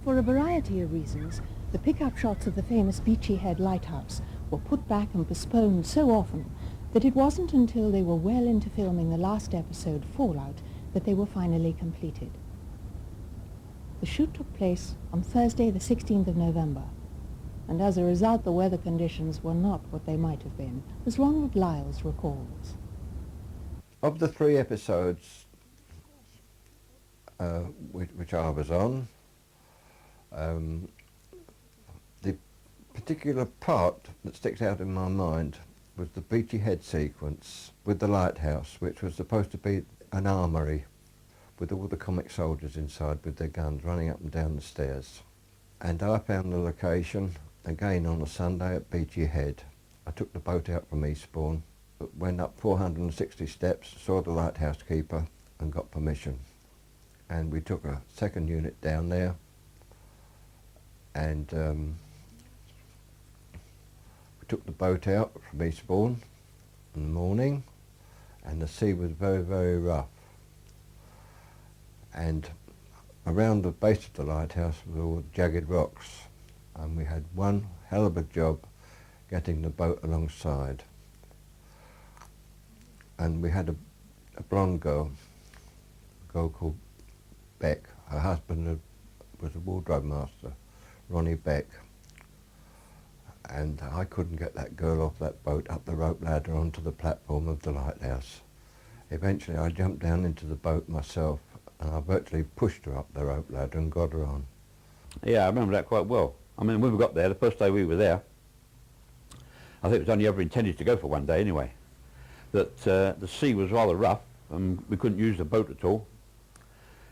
For a variety of reasons, the pickup shots of the famous Beachy Head lighthouse were put back and postponed so often that it wasn't until they were well into filming the last episode, Fallout, that they were finally completed. The shoot took place on Thursday the 16th of November, and as a result the weather conditions were not what they might have been, as Ronald Lyles recalls. Of the 3 episodes which I was on, the particular part that sticks out in my mind was the Beachy Head sequence with the lighthouse, which was supposed to be an armoury with all the comic soldiers inside with their guns running up and down the stairs. And I found the location again on a Sunday at Beachy Head. I took the boat out from Eastbourne, went up 460 steps, saw the lighthouse keeper and got permission. And we took a second unit down there, and we took the boat out from Eastbourne in the morning, and the sea was very, very rough. And around the base of the lighthouse were all jagged rocks, and we had one hell of a job getting the boat alongside. And we had a blonde girl called Beck. Her husband was a wardrobe master, Ronnie Beck. And I couldn't get that girl off that boat up the rope ladder onto the platform of the lighthouse. Eventually I jumped down into the boat myself, and I virtually pushed her up the rope ladder and got her on. Yeah, I remember that quite well. I mean, when we got there, the first day we were there, I think it was only ever intended to go for one day anyway, that the sea was rather rough and we couldn't use the boat at all.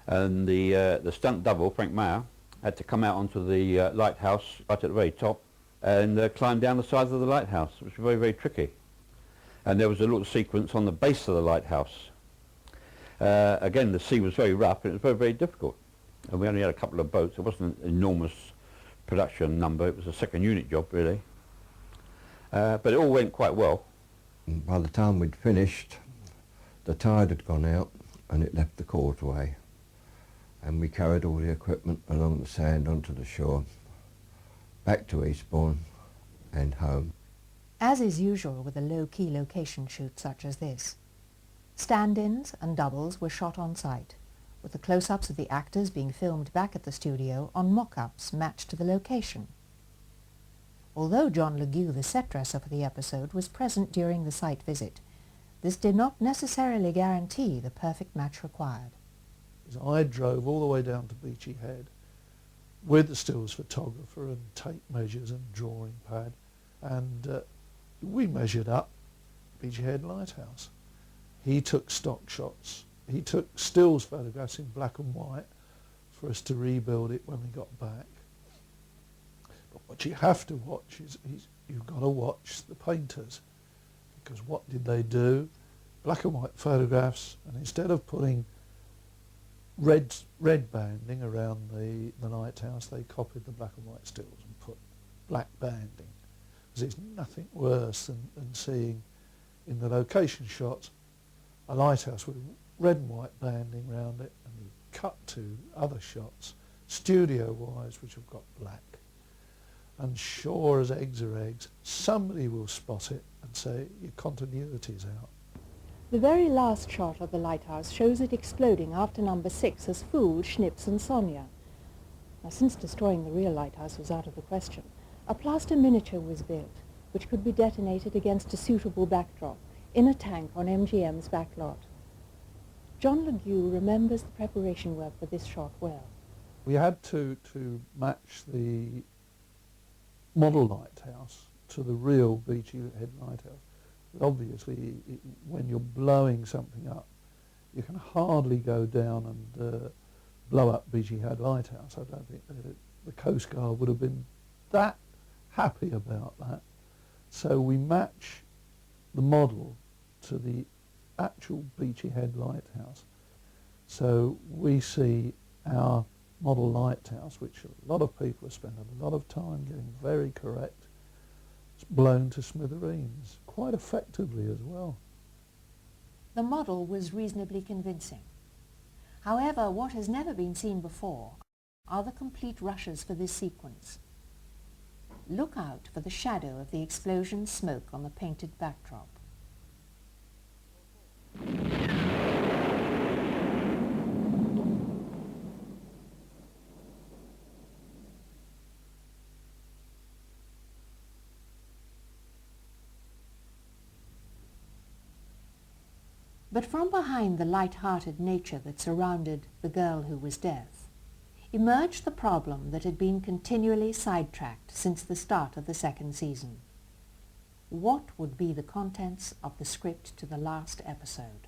And the stunt double, Frank Mayer, had to come out onto the lighthouse right at the very top and climb down the sides of the lighthouse, which was very, very tricky. And there was a little sequence on the base of the lighthouse. Again, the sea was very rough and it was very, very difficult. And we only had a couple of boats. It wasn't an enormous production number. It was a second unit job, really. But it all went quite well. And by the time we'd finished, the tide had gone out and it left the causeway. And we carried all the equipment along the sand onto the shore, back to Eastbourne and home. As is usual with a low-key location shoot such as this, stand-ins and doubles were shot on site, with the close-ups of the actors being filmed back at the studio on mock-ups matched to the location. Although John Legue, the set dresser for the episode, was present during the site visit, this did not necessarily guarantee the perfect match required. I drove all the way down to Beachy Head with the stills photographer and tape measures and drawing pad, and we measured up Beachy Head Lighthouse. He took stock shots. He took stills photographs in black and white for us to rebuild it when we got back. But what you have to watch is you've got to watch the painters, because what did they do? Black and white photographs, and instead of putting red banding around the lighthouse, they copied the black and white stills and put black banding. Because there's nothing worse than seeing in the location shots a lighthouse with red and white banding around it, and you cut to other shots, studio-wise, which have got black. And sure as eggs are eggs, somebody will spot it and say your continuity's out. The very last shot of the lighthouse shows it exploding after number 6 has fooled Schnips and Sonia. Now, since destroying the real lighthouse was out of the question, a plaster miniature was built, which could be detonated against a suitable backdrop in a tank on MGM's back lot. John Legue remembers the preparation work for this shot well. We had to match the model lighthouse to the real Beachy Head lighthouse. Obviously, when you're blowing something up, you can hardly go down and blow up Beachy Head Lighthouse. I don't think the Coast Guard would have been that happy about that. So we match the model to the actual Beachy Head Lighthouse. So we see our model lighthouse, which a lot of people have spent a lot of time getting very correct, it's blown to smithereens, quite effectively as well. The model was reasonably convincing. However, what has never been seen before are the complete rushes for this sequence. Look out for the shadow of the explosion smoke on the painted backdrop. But from behind the light-hearted nature that surrounded the girl who was death, emerged the problem that had been continually sidetracked since the start of the second season. What would be the contents of the script to the last episode?